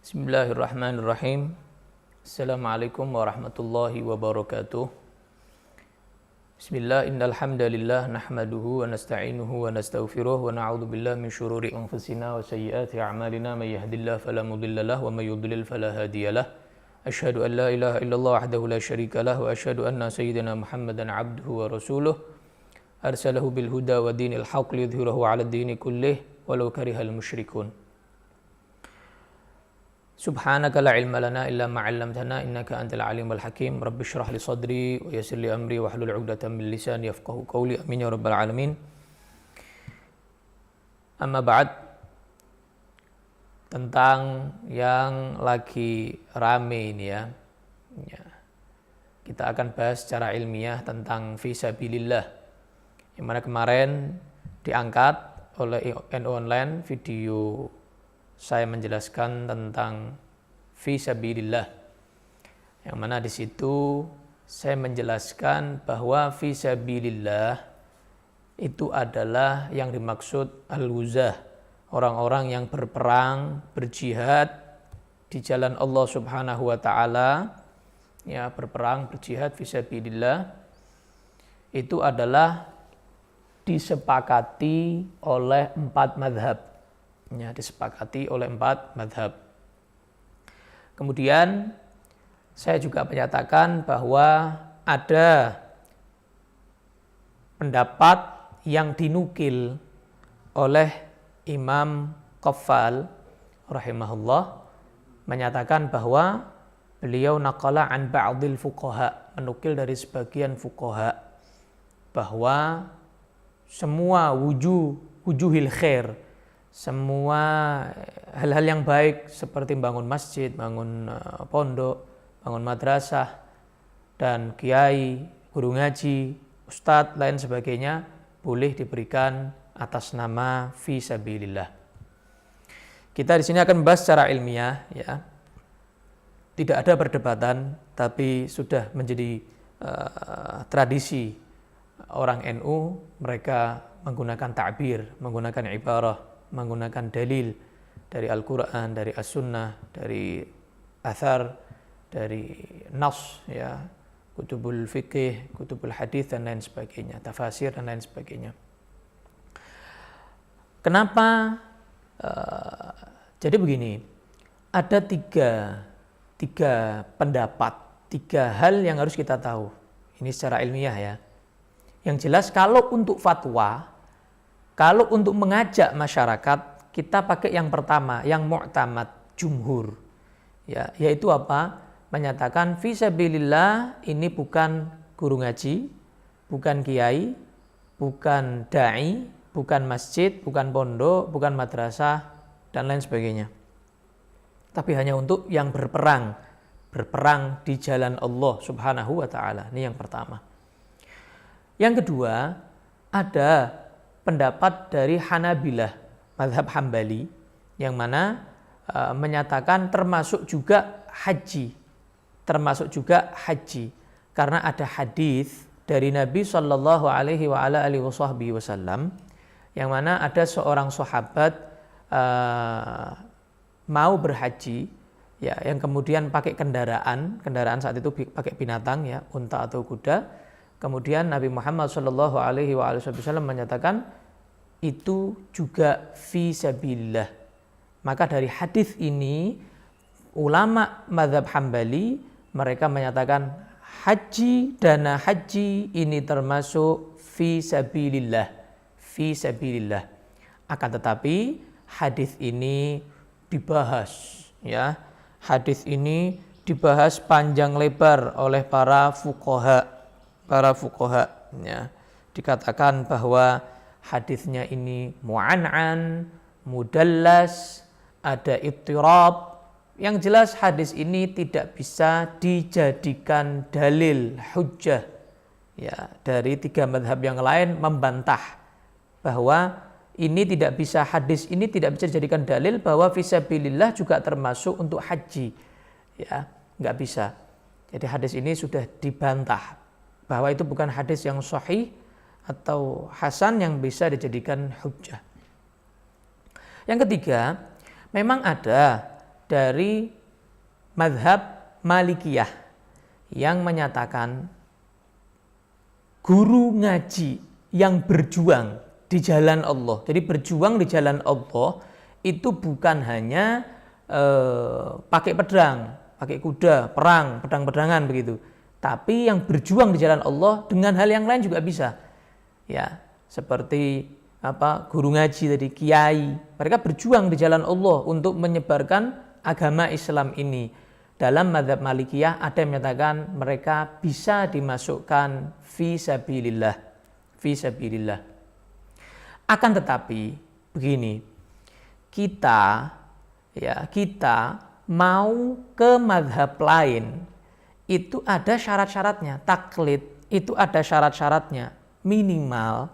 Bismillahirrahmanirrahim. Assalamualaikum warahmatullahi wabarakatuh. Bismillah, innal hamdalillah nahmaduhu wa nasta'inuhu wa nastaghfiruh wa na'udzu billahi min syururi anfusina wa sayyiati a'malina may yahdihillahu fala mudilla lahu wa may yudlil fala hadiyalah. Asyhadu an la ilaha illallah wahdahu la syarika lah wa asyhadu anna sayyidina Muhammadan 'abduhu wa rasuluh arsalahu bil huda wa dinil haqq liyudhhirahu 'ala ad-dini kullih walau karihal musyrikun. Subhanaka la ilma lana illa ma 'allamtana innaka antal alimul hakim. Rabbi shrah li sadri wa yassir li amri wahlul 'uqdatam min lisani yafqahu qawli. Amin ya rabbal alamin. Amma ba'd, tentang yang lagi rame ini ya. Kita akan bahas secara ilmiah tentang fisabilillah. Yang mana kemarin diangkat oleh NU Online video saya menjelaskan tentang fisabilillah, yang mana di situ saya menjelaskan bahwa fisabilillah itu adalah yang dimaksud al-ghuzah, orang-orang yang berperang, berjihad di jalan Allah Subhanahu wa taala, ya, berperang, berjihad fisabilillah, itu adalah disepakati oleh 4 mazhab. Ya, disepakati oleh 4 mazhab. Kemudian saya juga menyatakan bahwa ada pendapat yang dinukil oleh Imam Qaffal rahimahullah, menyatakan bahwa beliau naqala an ba'dil fuqaha, menukil dari sebagian fuqaha, bahwa semua wujuhil khair, semua hal-hal yang baik seperti bangun masjid, bangun pondok, bangun madrasah, dan kiai, guru ngaji, ustadz, lain sebagainya boleh diberikan atas nama fisabilillah. Kita di sini akan membahas secara ilmiah, ya. Tidak ada perdebatan, tapi sudah menjadi tradisi orang NU, mereka menggunakan ta'bir, menggunakan ibarah, menggunakan dalil dari Al-Quran, dari As-Sunnah, dari Athar, dari Nas, ya, kutubul fikih, kutubul hadith, dan lain sebagainya, tafasir, dan lain sebagainya. Kenapa? Jadi begini, ada tiga pendapat, 3 hal yang harus kita tahu. Ini secara ilmiah ya. Yang jelas kalau untuk fatwa, kalau untuk mengajak masyarakat, kita pakai yang pertama, yang mu'tamad, jumhur. Ya, yaitu apa? Menyatakan fisabilillah ini bukan guru ngaji, bukan kiai, bukan da'i, bukan masjid, bukan pondok, bukan madrasah, dan lain sebagainya. Tapi hanya untuk yang berperang di jalan Allah Subhanahu wa taala. Ini yang pertama. Yang kedua, ada pendapat dari Hanabilah, mazhab Hambali, yang mana menyatakan termasuk juga haji, karena ada hadis dari Nabi Shallallahu Alaihi Wasallam, yang mana ada seorang sahabat mau berhaji, ya, yang kemudian pakai kendaraan saat itu pakai binatang, ya, unta atau kuda. Kemudian Nabi Muhammad Shallallahu Alaihi Wasallam menyatakan itu juga fisabilillah. Maka dari hadis ini ulama mazhab Hambali mereka menyatakan dana haji ini termasuk fisabilillah. Akan tetapi hadis ini dibahas, ya. Hadis ini dibahas panjang lebar oleh para fuqaha, ya. Dikatakan bahwa hadisnya ini mu'an'an, mudallas, ada ittirab. Yang jelas hadis ini tidak bisa dijadikan dalil hujjah. Ya, dari 3 mazhab yang lain membantah bahwa hadis ini tidak bisa dijadikan dalil bahwa fisabilillah juga termasuk untuk haji. Ya, enggak bisa. Jadi hadis ini sudah dibantah bahwa itu bukan hadis yang sahih atau hasan yang bisa dijadikan hujjah. Yang ketiga, memang ada dari mazhab Malikiyah yang menyatakan guru ngaji yang berjuang di jalan Allah. Jadi berjuang di jalan Allah itu bukan hanya pakai pedang, pakai kuda, perang, pedang-pedangan begitu. Tapi yang berjuang di jalan Allah dengan hal yang lain juga bisa. Ya, seperti guru ngaji tadi, kiai. Mereka berjuang di jalan Allah untuk menyebarkan agama Islam ini. Dalam mazhab Malikiyah ada yang menyatakan mereka bisa dimasukkan fi sabilillah. Fi sabilillah. Akan tetapi begini, kita mau ke mazhab lain itu ada syarat-syaratnya. Taklid itu ada syarat-syaratnya. Minimal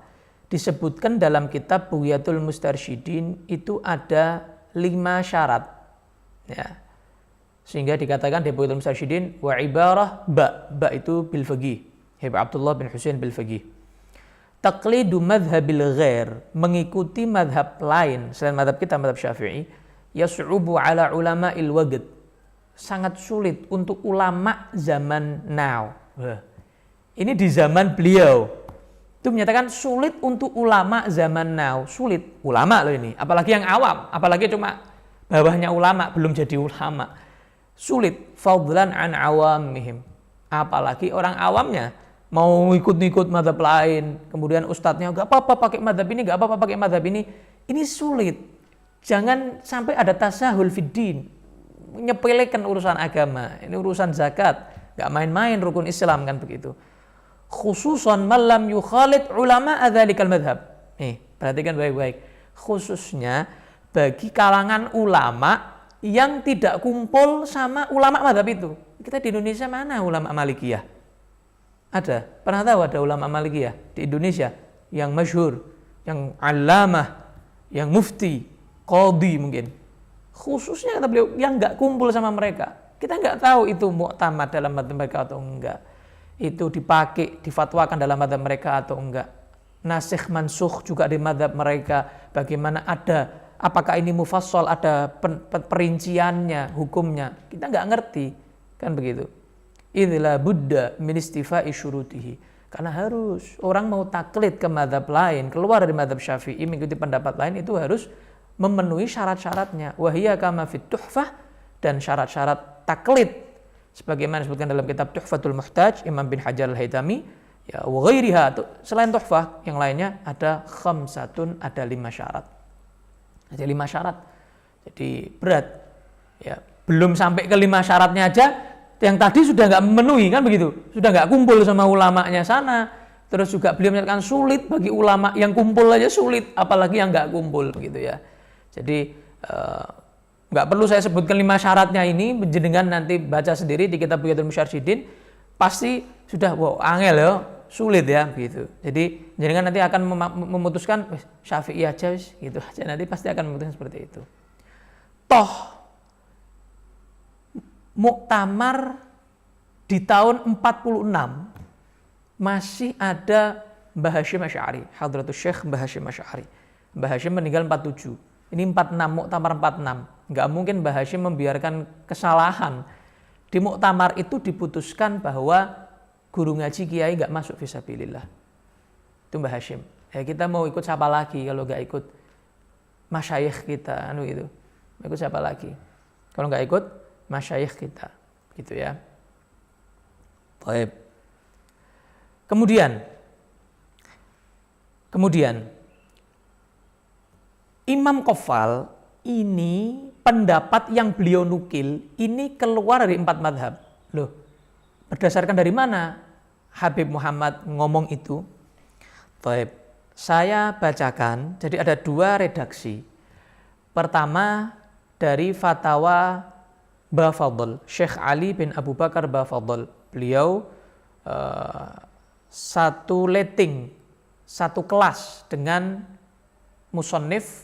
disebutkan dalam kitab Bughyatul Mustarsyidin itu ada 5 syarat. Ya. Sehingga dikatakan di Bughyatul Mustarsyidin wa ibarah ba itu bil faqih. Habib Abdullah bin Husain bil faqih. Taqlidu madhabil ghair, mengikuti madhab lain selain madhab kita, madhab Syafi'i, yas'ubu ala ulama'il waqt, sangat sulit untuk ulama zaman now. Ini di zaman beliau itu menyatakan sulit untuk ulama zaman now. Sulit ulama loh ini, apalagi yang awam, apalagi cuma bawahnya ulama belum jadi ulama. Sulit, fadlan an awamihim, apalagi orang awamnya mau ikut-ikut mazhab lain, kemudian ustadznya gak apa-apa pakai mazhab ini, gak apa-apa pakai mazhab ini sulit. Jangan sampai ada tasahul fiddin, menyepelekan urusan agama. Ini urusan zakat, gak main-main rukun Islam kan begitu. Khususan malam yukhalid ulama adzalikal madhab. Nih, perhatikan baik-baik. Khususnya bagi kalangan ulama yang tidak kumpul sama ulama madhab itu. Kita di Indonesia mana ulama Malikiyah? Ada? Pernah tahu ada ulama Malikiyah di Indonesia yang masyhur, yang alamah, yang mufti, qadhi mungkin. Khususnya kata beliau yang nggak kumpul sama mereka. Kita nggak tahu itu mu'tamad dalam madhab mereka atau enggak. Itu dipakai, difatwakan dalam madhab mereka atau enggak. Nasikh mansukh juga di madhab mereka. Bagaimana ada, apakah ini mufassal, ada perinciannya, hukumnya. Kita nggak ngerti, kan begitu. Idzla budda min istifa'i syurutihi. Karena harus orang mau taklid ke madhab lain, keluar dari madhab Syafi'i, mengikuti pendapat lain, itu harus memenuhi syarat-syaratnya. Wahiyya kama fit tuhfah, dan syarat-syarat taklid sebagaimana disebutkan dalam kitab Tuhfatul Muhtaj Imam bin Hajar al-Haytami, ya wa ghairiha, selain tuhfah yang lainnya ada khamsatun, ada 5 syarat. Ada 5 syarat. Jadi berat. Ya, belum sampai ke 5 syaratnya aja yang tadi sudah nggak memenuhi, kan begitu. Sudah nggak kumpul sama ulamanya sana. Terus juga beliau menyatakan sulit bagi ulama yang kumpul aja sulit, apalagi yang nggak kumpul begitu ya. Jadi nggak perlu saya sebutkan 5 syaratnya ini, jenengan nanti baca sendiri di kitab Bughyatul Mustarsyidin, pasti sudah wow angel ya, sulit ya gitu. Jadi jenengan nanti akan memutuskan Syafi'i aja gitu aja, nanti pasti akan memutuskan seperti itu. Toh muktamar di tahun 46 masih ada Mbah Hasyim Asy'ari, Hadratus Syekh Mbah Hasyim Asy'ari. Mbah Hasyim meninggal 47. Ini 46, muktamar 46. Enggak mungkin Mbah Hasyim membiarkan kesalahan. Di muktamar itu diputuskan bahwa guru ngaji kiai enggak masuk fisabilillah. Itu Mbah Hasyim. Ya kita mau ikut siapa lagi kalau enggak ikut masyayikh kita gitu. Mau ikut siapa lagi? Kalau enggak ikut masyayikh kita, gitu ya. Baik. Kemudian Imam Qaffal ini pendapat yang beliau nukil ini keluar dari 4 madhab. Loh, berdasarkan dari mana Habib Muhammad ngomong itu? Baik, saya bacakan. Jadi ada 2 redaksi. Pertama dari fatwa Bafadl, Syekh Ali bin Abu Bakar Bafadl. Beliau satu kelas dengan musannif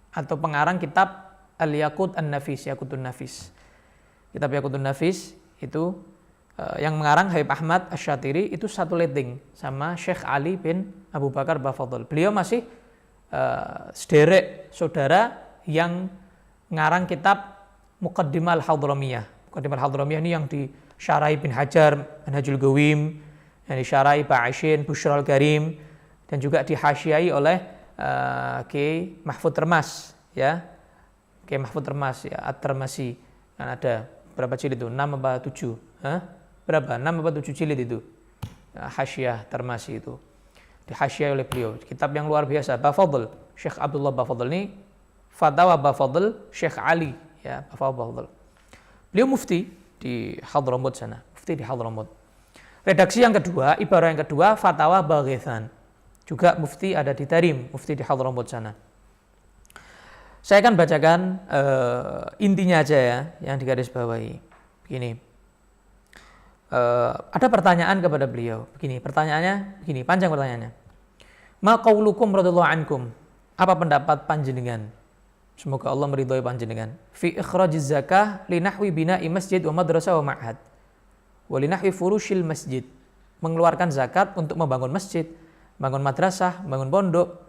atau pengarang kitab Al-Yaqut An-Nafis, Yaqutun Nafis. Kitab Yaqutun Nafis itu yang mengarang Habib Ahmad Asy-Syatiri, itu satu letting sama Syekh Ali bin Abu Bakar Bafadl. Beliau masih sederek saudara yang ngarang kitab Muqaddimah Al-Hadramiyah. Muqaddimah Al-Hadramiyah ini yang disyarahi Ibn Hajar, Manhajul Qawim, yang disyarahi Pak Aisyin, Bushra Al-Karim, dan juga dihasyiai oleh Kiai Mahfud Termas, ya. Kiai Mahfud Termas, ya, At-Termasi. Kan ada berapa jilid itu? 6 apa 7? Berapa? 6 apa 7 jilid itu? Hasyiah Termasi itu. Dihasyiai oleh beliau. Kitab yang luar biasa. Bafadl, Syekh Abdullah Bafadl ini Fatawa Bafadl Syekh Ali, ya, Bafadl. Beliau mufti di Hadramut sana, mufti di Hadramut. Redaksi yang kedua, ibarah yang kedua, Fatawa Baghithan. Juga mufti ada di Tarim, mufti di Hadramut sana. Saya akan bacakan intinya aja ya, yang digarisbawahi. Begini. Ada pertanyaan kepada beliau. Begini, pertanyaannya, begini, panjang pertanyaannya. Ma qaulukum radhiyallahu ankum? Apa pendapat panjenengan? Semoga Allah meridhai panjenengan. Fi ikhrajiz zakah li nahwi bina'i masjid wa madrasah wa ma'had. Wa li nahwi furushil masjid. Mengeluarkan zakat untuk membangun masjid, bangun madrasah, bangun pondok,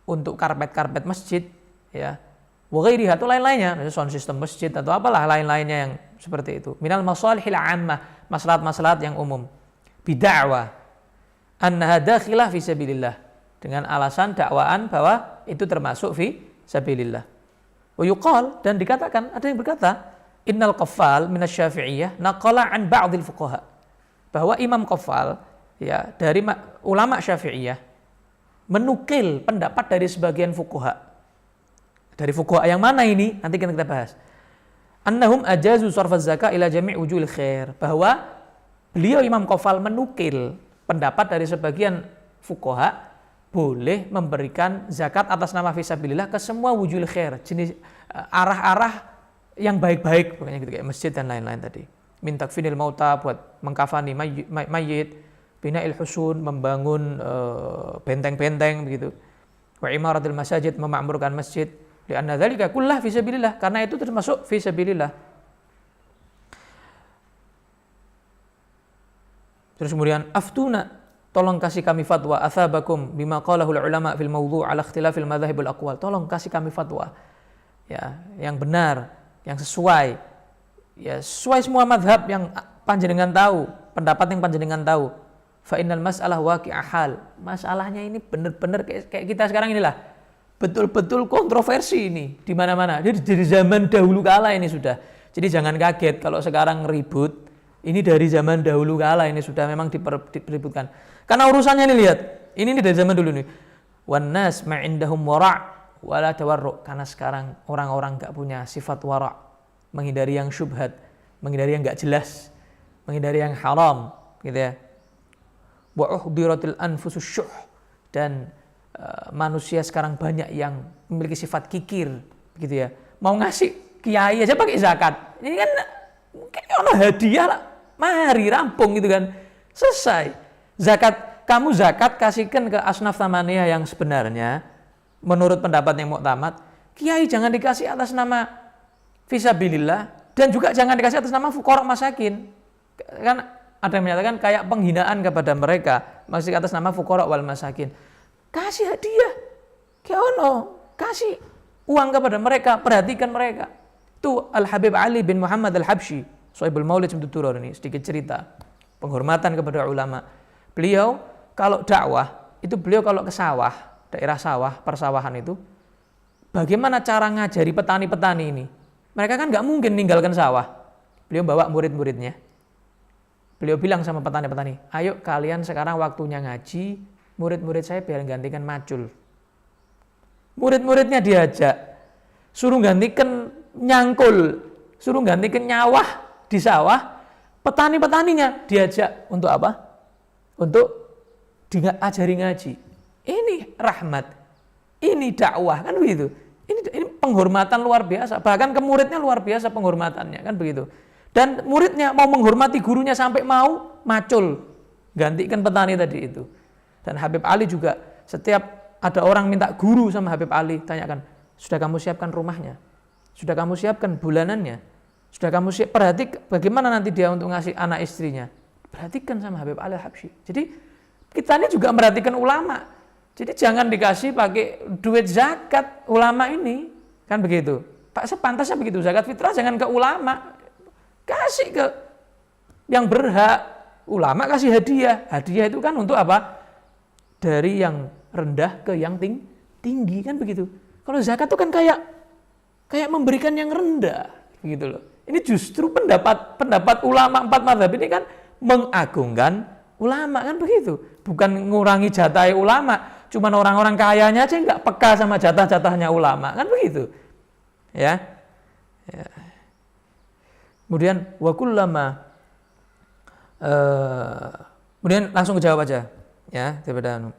untuk karpet-karpet masjid, ya. Wa ghairiha, atau lain-lainnya, sound system masjid atau apalah lain-lainnya yang seperti itu. Minal masalihil ammah, maslahat-maslahat yang umum. Bid'awa annaha dakhilah fi sabilillah, dengan alasan dakwaan bahwa itu termasuk fi sabilillah. Wa yuqal, dan dikatakan, ada yang berkata, innal qaffal minasy-Syafi'iyah naqala an ba'dil fuqaha, bahwa Imam Qaffal, ya, dari ulama Syafi'iyah menukil pendapat dari sebagian fuqaha. Dari fuqaha yang mana ini? Nanti kita bahas. Annahum ajazu sarfaz zakah ila jami' wujuhil khair, bahwa beliau Imam Qaffal menukil pendapat dari sebagian fuqaha boleh memberikan zakat atas nama fisabilillah ke semua wujuhil khair, jenis arah-arah yang baik-baik, pokoknya gitu, kayak masjid dan lain-lain tadi. Min takfinil mauta, buat mengkafani mayit, bina'il husun, membangun benteng-benteng begitu. Wa imaratil masajid, memakmurkan masjid. Li'anna dzalika kullah fi sabilillah, karena itu termasuk fi sabilillah. Terus kemudian aftuna, tolong kasih kami fatwa, athabakum bima qalahul ulama fil mawdhu' ala ikhtilafil madzhabul aqwal. Tolong kasih kami fatwa, ya, yang benar, yang sesuai, ya, sesuai semua madhab yang panjenengan tahu, pendapat yang panjenengan tahu. Fa innal mas'alah waqi'ah hal. Masalahnya ini benar-benar kayak kita sekarang inilah. Betul-betul kontroversi ini di mana-mana. Jadi dari zaman dahulu kala ini sudah. Jadi jangan kaget kalau sekarang ribut. Ini dari zaman dahulu kala ini sudah memang dipeributkan. Karena urusannya nih, lihat. Ini dari zaman dulu nih. Wan nas ma'indahum wara' wala tawarru'. Karena sekarang orang-orang enggak punya sifat wara', menghindari yang syubhat, menghindari yang enggak jelas, menghindari yang haram, gitu ya. Wa uhdiratil anfusus syuh, dan manusia sekarang banyak yang memiliki sifat kikir, gitu ya. Mau ngasih kiai aja pakai zakat. Ini kan mungkin ono hadiah lah. Mari rampung gitu kan. Selesai. Zakat, kamu zakat kasihkan ke asnaf tamaniyah yang sebenarnya menurut pendapat yang muktamad. Kiai jangan dikasih atas nama fisabilillah, dan juga jangan dikasih atas nama fuqara masakin. Kan ada yang menyatakan kayak penghinaan kepada mereka, masih atas nama fuqara wal masakin. Kasih hadiah, kasih uang kepada mereka, perhatikan mereka. Itu Al-Habib Ali bin Muhammad Al-Habsyi, Shahibul Maulid Syamsuddin ini, sedikit cerita penghormatan kepada ulama. Beliau kalau dakwah, itu beliau kalau ke sawah, daerah sawah, persawahan itu, bagaimana cara ngajari petani-petani ini? Mereka kan nggak mungkin ninggalkan sawah. Beliau bawa murid-muridnya. Beliau bilang sama petani-petani, ayo kalian sekarang waktunya ngaji, murid-murid saya biar gantikan macul. Murid-muridnya diajak, suruh gantikan nyangkul, suruh gantikan nyawah di sawah. Petani-petaninya diajak untuk apa? Untuk diajari ngaji. Ini rahmat, ini dakwah, kan begitu. Ini penghormatan luar biasa, bahkan ke muridnya luar biasa penghormatannya, kan begitu. Dan muridnya mau menghormati gurunya sampai mau macul, gantikan petani tadi itu. Dan Habib Ali juga, setiap ada orang minta guru sama Habib Ali, tanyakan, sudah kamu siapkan rumahnya? Sudah kamu siapkan bulanannya? Sudah kamu perhatikan bagaimana nanti dia untuk ngasih anak istrinya? Perhatikan sama Habib Ali Al-Habsyi. Jadi kita ini juga merhatikan ulama. Jadi jangan dikasih pakai duit zakat ulama ini, kan begitu. Pak, sepantasnya begitu. Zakat fitrah jangan ke ulama, kasih ke yang berhak. Ulama kasih hadiah. Hadiah itu kan untuk apa? Dari yang rendah ke yang tinggi kan begitu. Kalau zakat itu kan kayak memberikan yang rendah gitu loh. Ini justru pendapat ulama 4 mazhab ini kan mengagungkan ulama kan begitu. Bukan ngurangi jatah ulama. Cuman orang-orang kayanya aja nggak peka sama jatah-jatahnya ulama kan begitu. Ya. Kemudian wa kullama kemudian langsung jawab aja ya daripada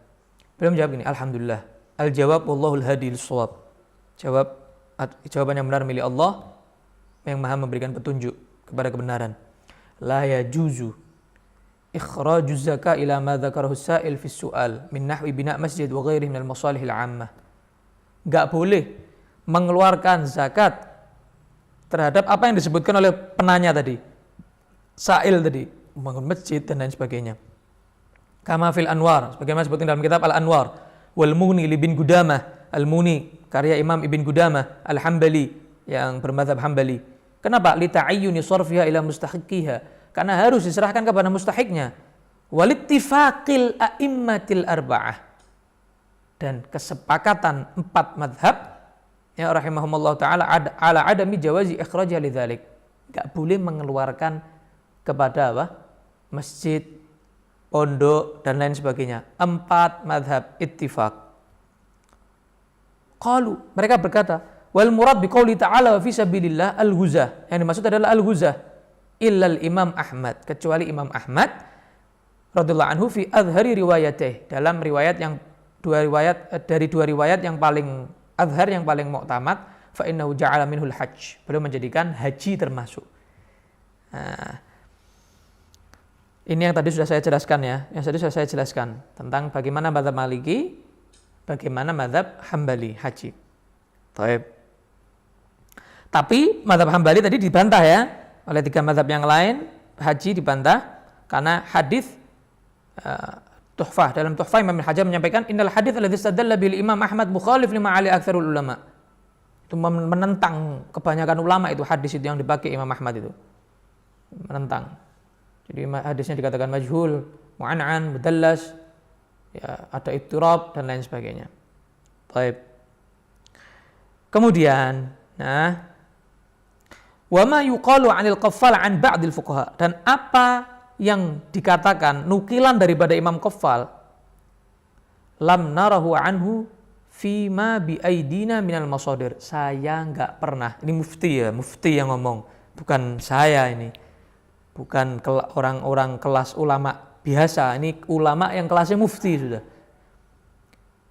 beliau menjawab gini, alhamdulillah al jawab wallahul hadi lis-shawab. Jawaban yang benar milik Allah yang Maha memberikan petunjuk kepada kebenaran. La yajuzu ikhraju zakah ila ma dzakarahu as-sa'il fi as-su'al min nahwi bina' masjid wa ghairihi min al-masalih al-'ammah. Enggak boleh mengeluarkan zakat terhadap apa yang disebutkan oleh penanya tadi. Sa'il tadi, membangun masjid dan lain sebagainya. Kama fil Anwar, sebagaimana disebutkan dalam kitab Al-Anwar, wal Mughni li Ibn Qudamah, Al-Mughni karya Imam Ibn Qudamah Al-Hambali yang bermadzhab Hambali. Kenapa? Li ta'ayyuni sarfiha ila mustahiqiha. Karena harus diserahkan kepada mustahiknya. Wal ittifaqil a'immatil arba'ah. Dan kesepakatan 4 mazhab ya rahimahumullah taala ala adami jawazi ikhrajha lidzalik. Enggak boleh mengeluarkan kepada apa? Masjid, pondok dan lain sebagainya. 4 mazhab ittifaq. Qalu, mereka berkata, wal murad biqauli ta'ala wa fi sabilillah al-ghuzah. Yang dimaksud adalah al-ghuzah. Illal Imam Ahmad, kecuali Imam Ahmad radhiyallahu anhu fi azhari riwayatih, dalam riwayat yang dari dua riwayat yang paling azhar, yang paling mu'tamad, fa innahu ja'ala minhul hajj. Beliau menjadikan haji termasuk. Nah, ini yang tadi sudah saya jelaskan ya, tentang bagaimana mazhab Maliki, bagaimana mazhab Hambali haji. Baik. Tapi mazhab Hambali tadi dibantah ya oleh 3 mazhab yang lain, haji dibantah karena hadis Tuhfah, dalam Tuhfah Imam Ibnu Hajar menyampaikan innal hadits alladzi istadalla bil Imam Ahmad mukhalif lima ali aktsarul ulama. Itu menentang kebanyakan ulama itu hadis itu yang dipakai Imam Ahmad itu. Menentang. Jadi hadisnya dikatakan majhul, mu'an'an, mudallas, ya, ada ittirab dan lain sebagainya. Baik. Kemudian, wa ma yuqalu 'anil qaffal 'an ba'dil fuqaha, dan apa yang dikatakan nukilan daripada Imam Qaffal, lam narahu anhu fi ma bi aidina minal masadir. Saya enggak pernah, ini mufti yang ngomong, bukan saya ini. Bukan orang-orang kelas ulama biasa, ini ulama yang kelasnya mufti sudah.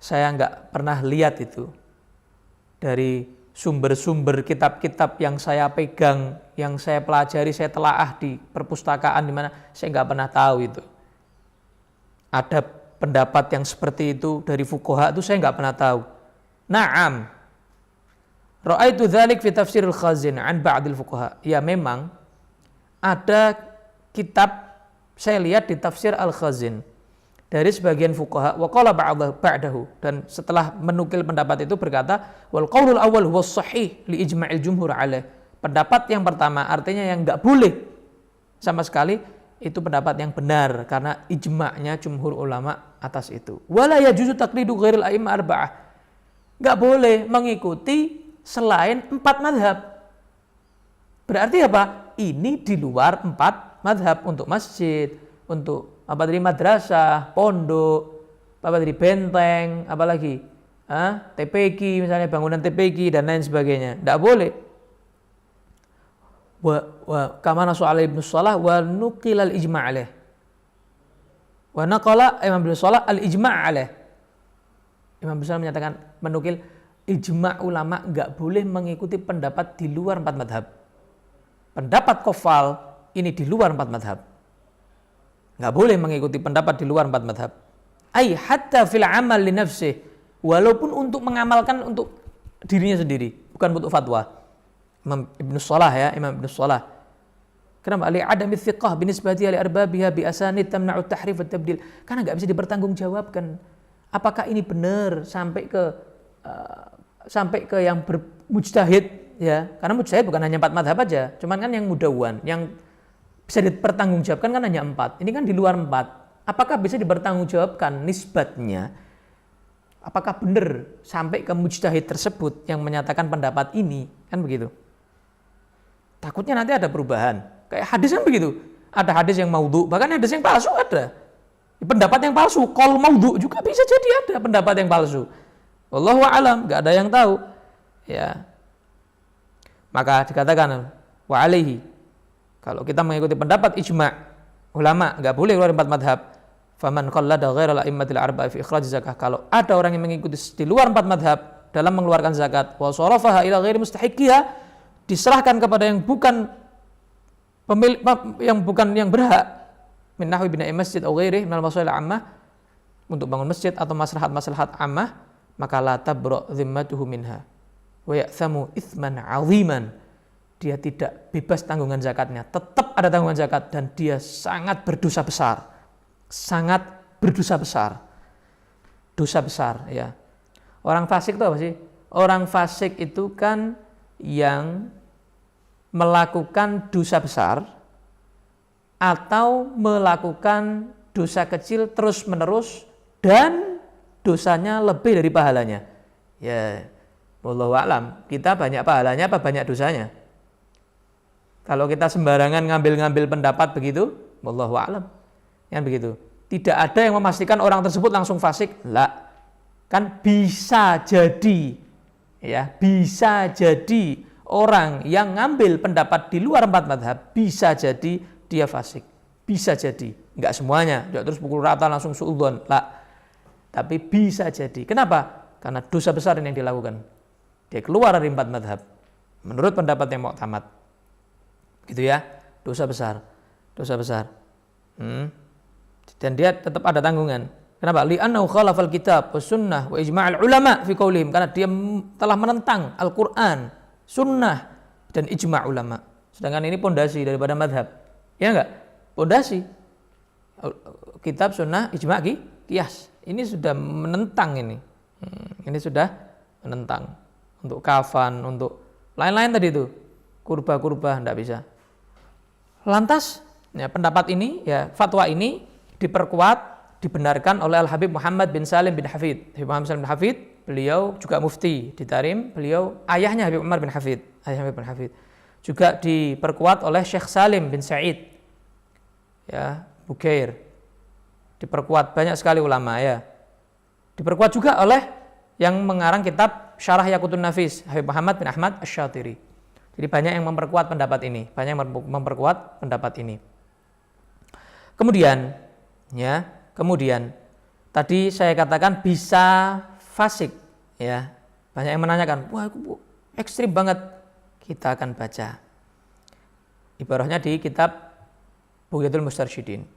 Saya enggak pernah lihat itu dari sumber-sumber kitab-kitab yang saya pegang, yang saya pelajari, saya telaah di perpustakaan di mana, saya enggak pernah tahu itu. Ada pendapat yang seperti itu dari fuqaha itu saya enggak pernah tahu. Naam. Ra'aitu dzalik fi tafsiril Khazin an ba'dil fuqaha. Ya memang ada kitab saya lihat di tafsir Al-Khazin dari sebagian fuqaha, wa qala ba'dahu, dan setelah menukil pendapat itu berkata, wal qaulul awwal huwa sahih li ijma'il jumhur alaih. Pendapat yang pertama artinya yang enggak boleh sama sekali, itu pendapat yang benar karena ijma'nya jumhur ulama atas itu. Wala yajuzu taqlidu ghairil a'immah arba'ah. Enggak boleh mengikuti selain 4 mazhab. Berarti apa? Ini di luar 4 mazhab, untuk masjid, untuk apa tadi, madrasah, pondok, apa tadi, benteng, apalagi TPQ misalnya, bangunan TPQ dan lain sebagainya. Tidak boleh. Wa kama nasu'ala Ibnu Shalah wa nuqil al-ijma' alaih. Wa naqala Imam Ibnu Shalah al-ijma' alaih. Imam Ibnu Shalah menyatakan, menukil ijma' ulama enggak boleh mengikuti pendapat di luar 4 mazhab. Pendapat Qaffal ini di luar 4 mazhab. Enggak boleh mengikuti pendapat di luar 4 mazhab. Ai hatta fil amal li nafsih, walaupun untuk mengamalkan untuk dirinya sendiri, bukan untuk fatwa. Imam Ibnu Shalah ya, Imam Ibnu Shalah. Kenapa? Li adami thiqah binisbati li arbabiha bi asanid tamna'u tahrif wa tabdil. Karena enggak bisa dipertanggungjawabkan. Apakah ini benar sampai ke yang bermujtahid ya, karena mujtahid bukan hanya 4 madhab aja, cuman kan yang mudawan, yang bisa dipertanggungjawabkan kan hanya 4. Ini kan di luar 4. Apakah bisa dipertanggungjawabkan nisbatnya? Apakah benar sampai ke mujtahid tersebut yang menyatakan pendapat ini? Kan begitu. Takutnya nanti ada perubahan. Kayak hadis kan begitu. Ada hadis yang maudhu, bahkan hadis yang palsu ada. Pendapat yang palsu, qaul maudhu juga bisa jadi ada pendapat yang palsu. Wallahu a'lam, enggak ada yang tahu. Ya. Maka dikatakan wa alaihi, kalau kita mengikuti pendapat ijma' ulama, enggak boleh keluar 4 madhab. Faman qallada ghairal a'immatil arba'a fi ikhraj zakah, kalau ada orang yang mengikuti di luar 4 madhab dalam mengeluarkan zakat, wa sharafaha ila ghairi mustahiqiha, diserahkan kepada yang bukan pemilik, yang berhak, min nahwi bina'i masjid atau ghairi minal masalih ammah, untuk bangun masjid atau maslahat ammah, maka la tabra zimmatuhu minha wa ya'thamu itsman 'aziman, dia tidak bebas tanggungan zakatnya, tetap ada tanggungan zakat, dan dia sangat berdosa besar. Sangat berdosa besar. Dosa besar, ya. Orang fasik itu apa sih? Orang fasik itu kan yang melakukan dosa besar atau melakukan dosa kecil terus-menerus dan dosanya lebih dari pahalanya. Ya, wallahu a'lam. Kita banyak pahalanya apa banyak dosanya? Kalau kita sembarangan ngambil pendapat begitu, wallahu a'lam. Kan begitu. Tidak ada yang memastikan orang tersebut langsung fasik. Lah. Kan bisa jadi, ya, bisa jadi orang yang ngambil pendapat di luar 4 madhab, bisa jadi dia fasik. Bisa jadi. Enggak semuanya. Enggak terus pukul rata langsung suudzon. Lah. Tapi bisa jadi. Kenapa? Karena dosa besar yang dilakukan. Dia keluar dari 4 madhab. Menurut pendapat yang mu'tamad. Gitu ya. Dosa besar. Dosa besar. Dan dia tetap ada tanggungan. Kenapa? Li'annahu khalafal kitab wa sunnah wa ijma'al ulama fi qaulihim, karena dia telah menentang Al-Qur'an, sunnah dan ijma' ulama. Sedangkan ini pondasi daripada madhab. Ya enggak? Pondasi. Kitab, sunnah, ijma', qiyas. Ini sudah menentang ini. Ini sudah menentang. Untuk kafan, untuk lain-lain tadi itu. Kurba enggak bisa. Lantas, ya, pendapat ini, ya, fatwa ini diperkuat, dibenarkan oleh Al-Habib Muhammad bin Salim bin Hafid. Habib Muhammad Salim bin Hafid, beliau juga mufti di Tarim, beliau ayahnya Habib Umar bin Hafid, ayahnya Habib bin Hafid. Juga diperkuat oleh Syekh Salim bin Sa'id, ya, Bukair. Diperkuat banyak sekali ulama, ya. Diperkuat juga oleh yang mengarang kitab Syarah Yaqutun Nafis, Habib Muhammad bin Ahmad Asy-Syatiri. Jadi banyak yang memperkuat pendapat ini, banyak yang memperkuat pendapat ini. Kemudian tadi saya katakan bisa fasik, ya. Banyak yang menanyakan, wah, itu ekstrim banget. Kita akan baca ibarahnya di kitab Bughyatul Mustarsyidin.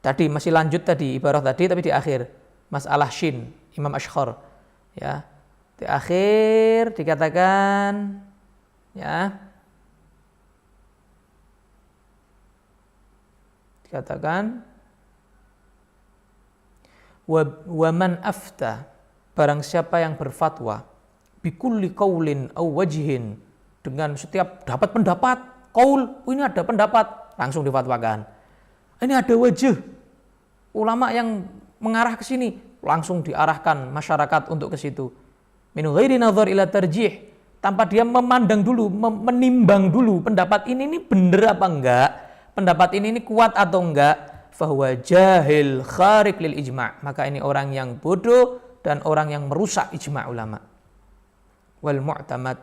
Tadi masih lanjut tadi ibarah tadi, tapi di akhir masalah shin Imam Ashkhar, ya. Di akhir dikatakan, ya, dikatakan wa man afta, barang siapa yang berfatwa bikulli qaulin aw wajhin, dengan setiap dapat pendapat, qaul, ini ada pendapat, langsung difatwakan. Ini ada wajh ulama yang mengarah ke sini, langsung diarahkan masyarakat untuk ke situ. Min ghairi nazar ila tarjih, tanpa dia memandang dulu, menimbang dulu pendapat ini benar apa enggak, pendapat ini kuat atau enggak, fahuwa jahil khariq lil ijma', maka ini orang yang bodoh dan orang yang merusak ijma' ulama. Wal mu'tamad,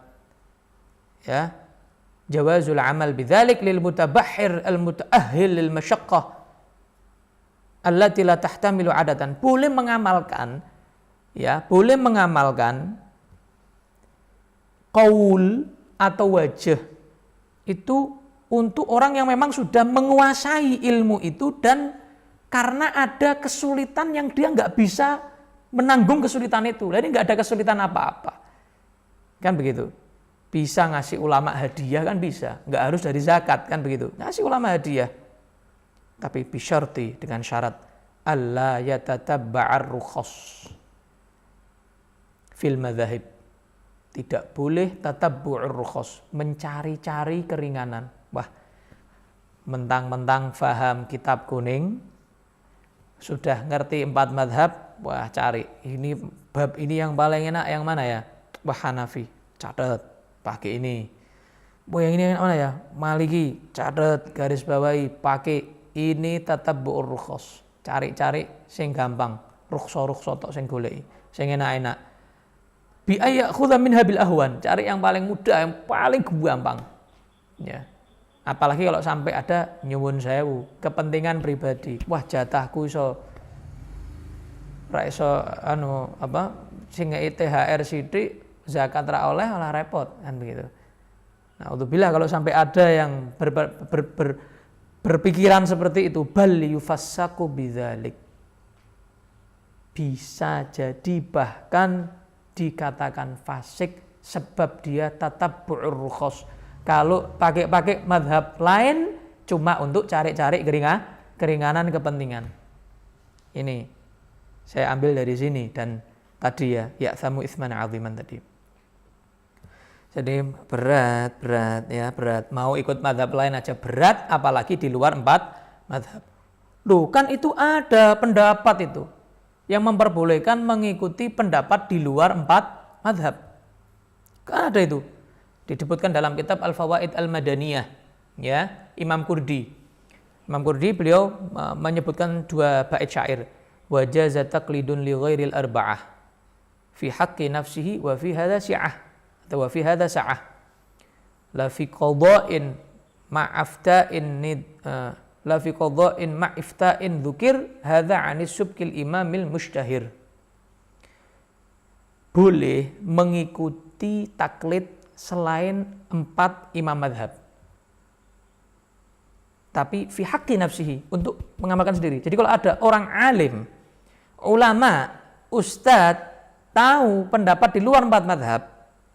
ya, jawazul amal bidzalik lil mutabahhir al mutaahhil lil masyaqqah allati la tahtamilu adatan. Boleh mengamalkan, ya, boleh mengamalkan qaul atau wajah itu untuk orang yang memang sudah menguasai ilmu itu, dan karena ada kesulitan yang dia nggak bisa menanggung kesulitan itu. Jadi nggak ada kesulitan apa-apa, kan begitu. Bisa ngasih ulama hadiah kan bisa, nggak harus dari zakat kan begitu. Ngasih ulama hadiah, tapi bisyarti, dengan syarat alla yatatabba'ar rukhas fil madzahib. Tidak boleh tatabbu'ur rukhas, mencari-cari keringanan. Wah, mentang-mentang faham kitab kuning, sudah ngerti 4 madhab, wah cari ini bab ini yang paling enak yang mana ya? Wah Hanafi, catat pakai ini. Wah yang ini yang mana ya? Maliki, catat garis bawahi, pakai ini tatabbu'ur rukhas. Cari-cari sing gampang, rukhsa tok sing goleki, sing enak-enak. Bi ayakhudha minha bil ahwan, cari yang paling mudah, yang paling gampang. Ya. Apalagi kalau sampai ada nyuwun sewu, kepentingan pribadi. Wah, jatahku iso ra iso sing ngeki THR sithik, zakat ra oleh malah repot kan begitu. Nah, udzubillah kalau sampai ada yang berpikiran seperti itu, bal yufassaku bidzalik. Bisa jadi bahkan dikatakan fasik sebab dia tatabbu'ur rukhas. Kalau pakai madhab lain cuma untuk cari-cari keringanan kepentingan. Ini saya ambil dari sini dan tadi ya samu isman aziman tadi. Jadi berat ya, berat. Mau ikut madhab lain aja berat, apalagi di luar 4 madhab. Loh kan itu ada pendapat itu yang memperbolehkan mengikuti pendapat di luar 4 madhab. Kan ada itu. Disebutkan dalam kitab Al-Fawaid Al-Madaniyah, ya, Imam Qurdi. Imam Qurdi beliau menyebutkan 2 bait syair. Wa jaza taqlidun li ghairil arba'ah fi haqqi nafsihi wa fi hadza si'ah atau wa fi hadza sa'ah. La fi qada'in ma'afta'in la fi qada'in ma'ifta'in dzukir hadza 'anis subkil imamil mushtahir. Boleh mengikuti taklid selain 4 imam madhab, tapi fi haqqi nafsihi, untuk mengamalkan sendiri. Jadi kalau ada orang alim, ulama, ustadz tahu pendapat di luar 4 madhab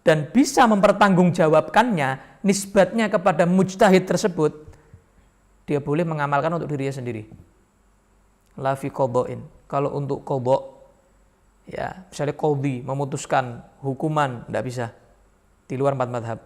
dan bisa mempertanggungjawabkannya nisbatnya kepada mujtahid tersebut, dia boleh mengamalkan untuk dirinya sendiri. La fi qada'in. Kalau untuk qadha, ya misalnya qadhi memutuskan hukuman, tidak bisa di luar 4 madhab.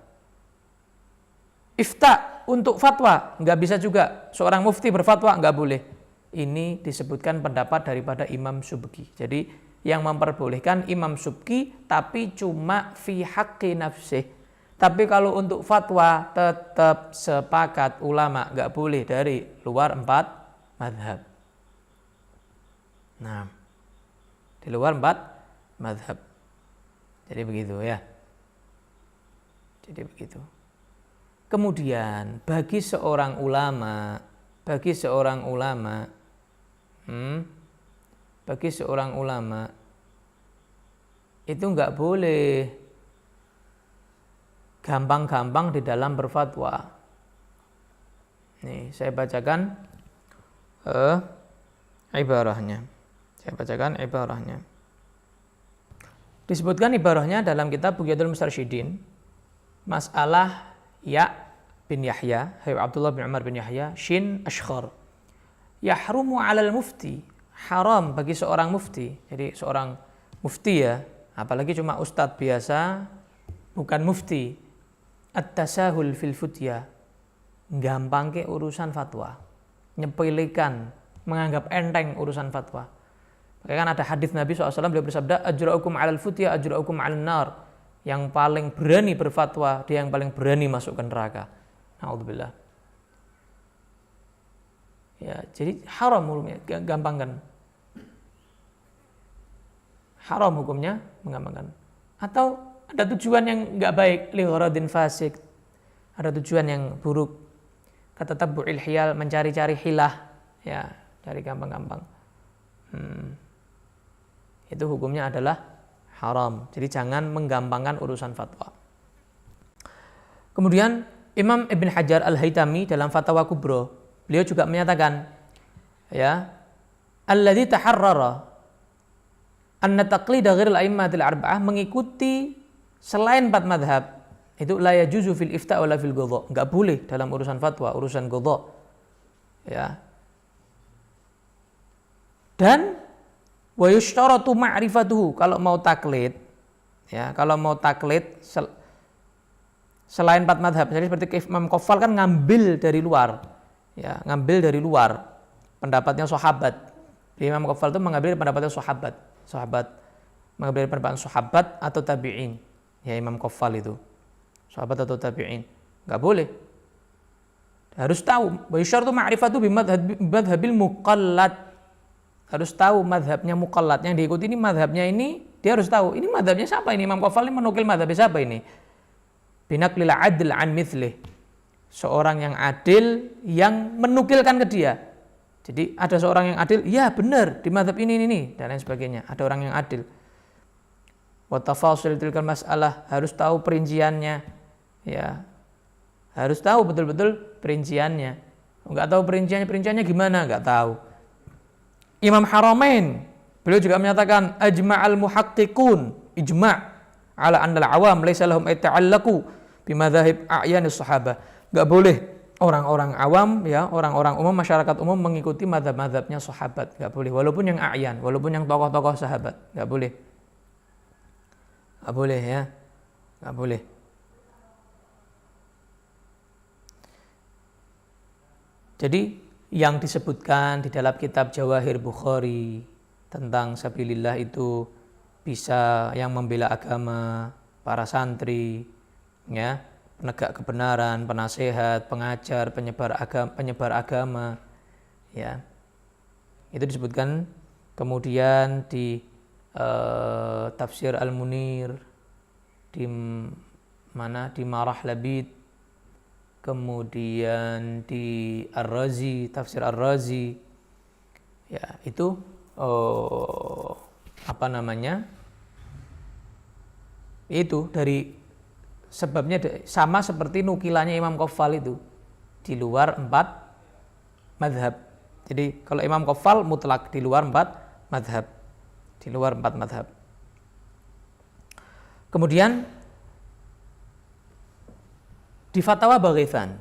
Ifta untuk fatwa nggak bisa juga, seorang mufti berfatwa nggak boleh. Ini disebutkan pendapat daripada Imam Subki. Jadi yang memperbolehkan Imam Subki, tapi cuma fi haqqi nafsih. Tapi kalau untuk fatwa tetap sepakat ulama nggak boleh dari luar 4 madhab. Nah, di luar 4 madhab. Jadi begitu ya. Jadi begitu. Kemudian bagi seorang ulama itu nggak boleh gampang-gampang di dalam berfatwa. Nih, saya bacakan ibarahnya. Disebutkan ibarahnya dalam kitab Bughyatul Mustarsyidin. Masalah Ya bin Yahya, Abdullah bin Umar bin Yahya, Shin Ashkhar. Yahrumu 'alal mufti, haram bagi seorang mufti. Jadi seorang mufti ya, apalagi cuma ustadz biasa, bukan mufti. At-tasahul fil futya, gampang ke urusan fatwa, nyepelekan, menganggap enteng urusan fatwa. Kan ada hadis Nabi SAW, beliau bersabda, ajra'ukum 'alal futya, ajra'ukum 'alan nar. Yang paling berani berfatwa, dia yang paling berani masuk ke neraka. Na'udzubillah. Ya, jadi haram hukumnya, gampangkan. Haram hukumnya, menggampangkan. Atau ada tujuan yang enggak baik, li gharadin fasik. Ada tujuan yang buruk. Kata tatabbu'il hiyal, mencari-cari hilah, ya, cari gampang-gampang. Itu hukumnya adalah haram. Jadi jangan menggampangkan urusan fatwa. Kemudian Imam Ibn Hajar Al-Haytami dalam Fatwa Kubro, beliau juga menyatakan, ya, alladzi taharrara anna taqlida ghairil a'immatil arba'ah, mengikuti selain 4 madhab, itu la yajuzu fil ifta' wala fil qadha, enggak boleh dalam urusan fatwa, urusan qadha. Ya. Dan wa yushtaratu ma'rifatuhu, kalau mau taklid ya, selain 4 madhab, jadi seperti Imam Qaffal kan ngambil dari luar ya, pendapatnya sahabat. Imam Qaffal itu mengambil pendapatnya sahabat mengambil pendapat sahabat atau tabi'in ya. Imam Qaffal itu sahabat atau tabi'in, nggak boleh, harus tahu. Wa yusyartu ma'rifatu bimadhabil muqallad, harus tahu madhabnya muqallad yang diikuti. Ini madhabnya ini dia harus tahu, ini madhabnya siapa ini, Imam Qaffal ini menukil madhabnya siapa ini. Binaklil adl an mithlih, seorang yang adil yang menukilkan ke dia. Jadi ada seorang yang adil, ya benar di madhab ini dan lain sebagainya, ada orang yang adil. Wa tafasil tilkal mas'alah, harus tahu perinciannya ya, harus tahu betul-betul perinciannya. Enggak tahu perinciannya gimana, enggak tahu. Imam Haramain beliau juga menyatakan ajma'al muhaqqiqun ijma' ala annal awam laisa lahum ta'allaqu bimadzahib a'yanis sahabah. Enggak boleh orang-orang awam ya, orang-orang umum, masyarakat umum mengikuti mazhab-mazhabnya sahabat, enggak boleh, walaupun yang a'yan, walaupun yang tokoh-tokoh sahabat, enggak boleh. Enggak boleh ya, enggak boleh. Jadi yang disebutkan di dalam kitab Jawahir Bukhari tentang sabilillah itu bisa yang membela agama, para santri, ya, penegak kebenaran, penasehat, pengajar, penyebar agama, ya. Itu disebutkan kemudian di Tafsir Al-Munir, di mana, di Marah Labid, kemudian di Ar-Razi, Tafsir Ar-Razi, ya itu itu dari sebabnya sama seperti nukilannya Imam Qaffal itu di luar 4 madhab. Jadi kalau Imam Qaffal mutlak di luar 4 madhab, Kemudian di Fatwa Baghithan,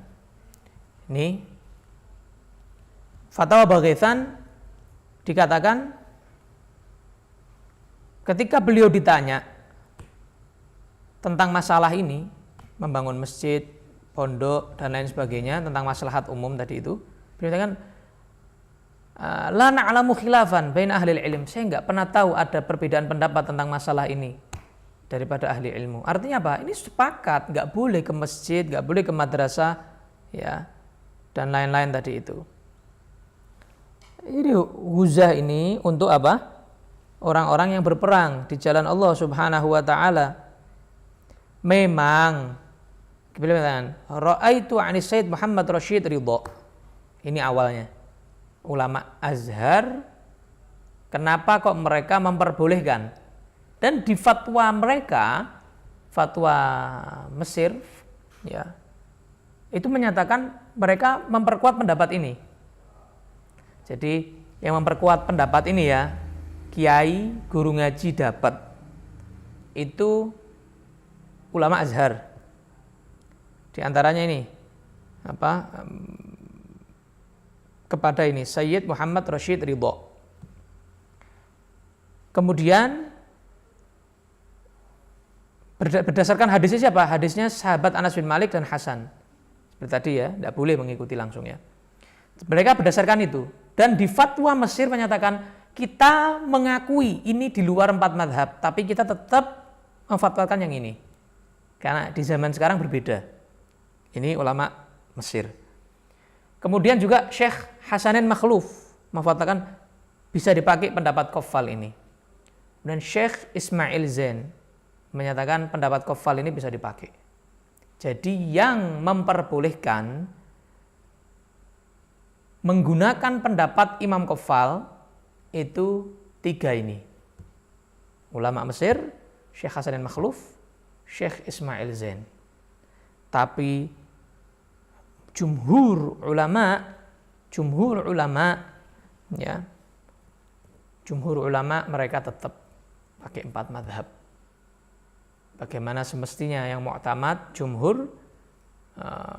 ini Fatwa Baghithan dikatakan ketika beliau ditanya tentang masalah ini, membangun masjid, pondok dan lain sebagainya, tentang maslahat umum tadi itu, beliau katakan la na'lamu khilafan baina ahli ilm, saya enggak pernah tahu ada perbedaan pendapat tentang masalah ini daripada ahli ilmu. Artinya apa? Ini sepakat, enggak boleh ke masjid, enggak boleh ke madrasah, ya, dan lain-lain tadi itu. Jadi huzah ini untuk apa? Orang-orang yang berperang di jalan Allah Subhanahu wa taala. Memang beliau mengatakan, ra'aitu 'ani Sayyid Muhammad Rashid Ridha. Ini awalnya. Ulama Azhar, kenapa kok mereka memperbolehkan? Dan di fatwa mereka, fatwa Mesir, ya, itu menyatakan mereka memperkuat pendapat ini. Jadi yang memperkuat pendapat ini ya, kiai, guru ngaji dapat, itu ulama Azhar. Di antaranya ini kepada ini Sayyid Muhammad Rashid Ridha. Kemudian berdasarkan hadisnya siapa? Hadisnya sahabat Anas bin Malik dan Hasan. Seperti tadi ya, tidak boleh mengikuti langsung ya. Mereka berdasarkan itu. Dan di fatwa Mesir menyatakan kita mengakui ini di luar 4 madhab, tapi kita tetap memfatwakan yang ini. Karena di zaman sekarang berbeda. Ini ulama Mesir. Kemudian juga Syekh Hasanin Makhluf memfatwakan bisa dipakai pendapat Qaffal ini. Dan Syekh Ismail Zain menyatakan pendapat Qaffal ini bisa dipakai. Jadi yang memperbolehkan menggunakan pendapat Imam Qaffal itu 3 ini. Ulama Mesir, Syekh Hasanin Makhluf, Syekh Ismail Zain. Tapi jumhur ulama mereka tetap pakai 4 madhab. Bagaimana semestinya yang mu'tamad jumhur,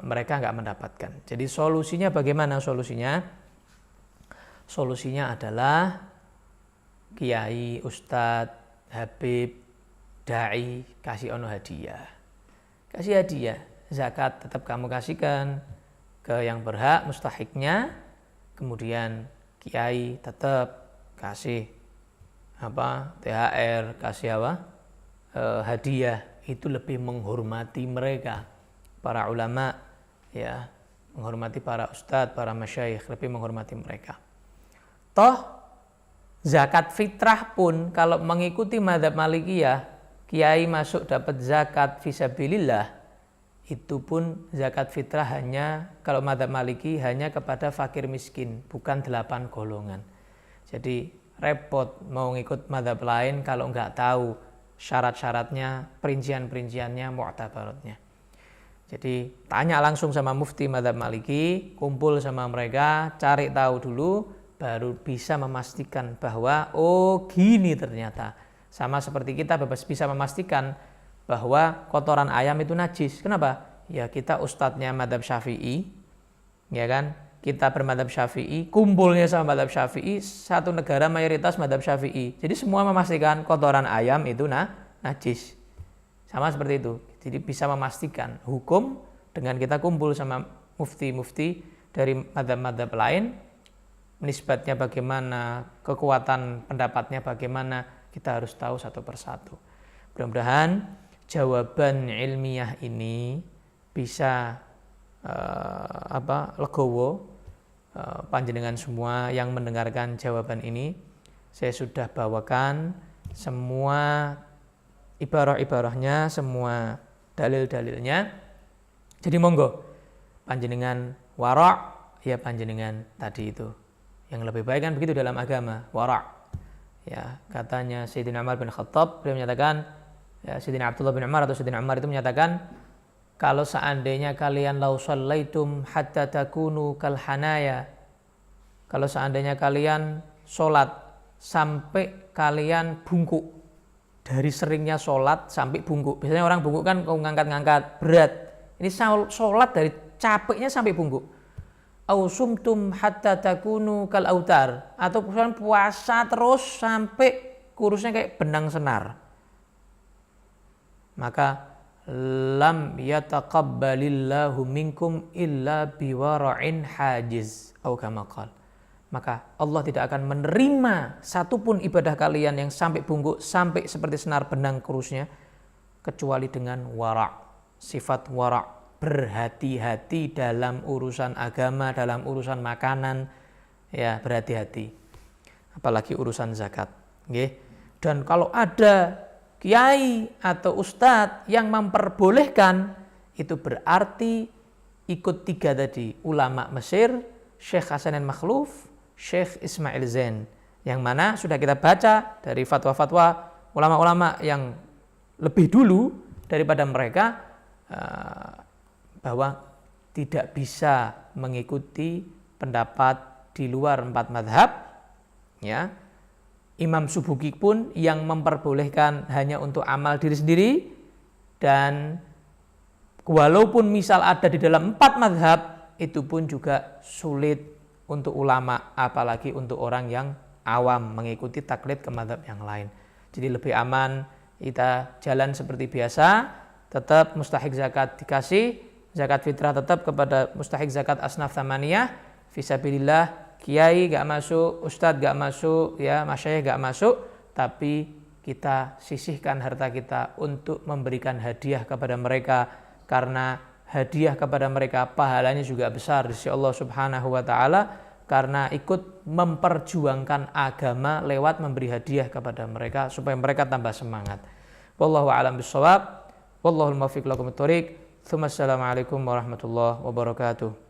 mereka nggak mendapatkan. Jadi solusinya bagaimana solusinya? Solusinya adalah kiai, ustadz, habib, dai, kasih ono hadiah. Kasih hadiah, zakat tetap kamu kasihkan ke yang berhak, mustahiknya. Kemudian kiai tetap kasih THR, kasih hadiah. Itu lebih menghormati mereka, para ulama, ya, menghormati para ustadz, para masyayikh, lebih menghormati mereka. Toh zakat fitrah pun kalau mengikuti mazhab Malikiyah, kiai masuk dapat zakat fisabilillah, itu pun zakat fitrah hanya, kalau mazhab Maliki, hanya kepada fakir miskin, bukan 8 golongan. Jadi repot mau ngikut mazhab lain kalau nggak tahu syarat-syaratnya, perincian-perinciannya, mu'tabaratnya. Jadi tanya langsung sama mufti mazhab Maliki, kumpul sama mereka, cari tahu dulu, baru bisa memastikan bahwa oh gini ternyata. Sama seperti kita bisa memastikan bahwa kotoran ayam itu najis. Kenapa? Ya kita ustadznya mazhab Syafi'i, ya kan? Kita bermadzhab Syafi'i, kumpulnya sama mazhab Syafi'i, satu negara mayoritas mazhab Syafi'i. Jadi semua memastikan kotoran ayam itu najis. Sama seperti itu. Jadi bisa memastikan hukum dengan kita kumpul sama mufti-mufti dari mazhab-mazhab lain, nisbatnya bagaimana, kekuatan pendapatnya bagaimana, kita harus tahu satu persatu. Mudah-mudahan jawaban ilmiah ini bisa legowo panjenengan semua yang mendengarkan jawaban ini. Saya sudah bawakan semua ibarah-ibarahnya, semua dalil-dalilnya. Jadi monggo panjenengan wara', ya panjenengan tadi itu. Yang lebih baik kan begitu dalam agama, wara'. Ya, katanya Sayyidina Umar bin Khattab, beliau menyatakan, ya, Sayyidina Abdullah bin Umar atau Sayyidina Umar itu menyatakan, kalau seandainya kalian lau shallaitum hatta takunu kal hanaya, kalau seandainya kalian sholat sampai kalian bungkuk, dari seringnya sholat sampai bungkuk. Biasanya orang bungkuk kan ngangkat-ngangkat berat. Ini sholat dari capeknya sampai bungkuk. Au sumtum hatta takunu kal autar, atau puasa terus sampai kurusnya kayak benang senar. Maka lam yataqabbalillahu minkum illa biwara'in hajiz atau kama qala. Maka Allah tidak akan menerima satupun ibadah kalian yang sampai bungkuk, sampai seperti senar benang kurusnya, kecuali dengan wara', sifat wara', berhati-hati dalam urusan agama, dalam urusan makanan, ya berhati-hati. Apalagi urusan zakat. Okay? Dan kalau ada kiai atau ustadz yang memperbolehkan, itu berarti ikut 3 tadi, ulama Mesir, Syekh Hasanin Makhluf, Syekh Ismail Zain, yang mana sudah kita baca dari fatwa-fatwa ulama-ulama yang lebih dulu daripada mereka, bahwa tidak bisa mengikuti pendapat di luar 4 mazhab, ya. Imam Subuki pun yang memperbolehkan hanya untuk amal diri sendiri, dan walaupun misal ada di dalam 4 mazhab, itu pun juga sulit untuk ulama, apalagi untuk orang yang awam mengikuti taklid ke mazhab yang lain. Jadi lebih aman kita jalan seperti biasa, tetap mustahik zakat dikasih, zakat fitrah tetap kepada mustahik zakat asnaf thamaniyah, fisabilillah. Kiai gak masuk, ustadz gak masuk, ya masyayikh gak masuk, tapi kita sisihkan harta kita untuk memberikan hadiah kepada mereka, karena hadiah kepada mereka pahalanya juga besar di sisi Allah Subhanahu wa taala, karena ikut memperjuangkan agama lewat memberi hadiah kepada mereka supaya mereka tambah semangat. Wallahu a'lam bishawab. Wallahul muwaffiq lakum thoriq. Assalamualaikum warahmatullahi wabarakatuh.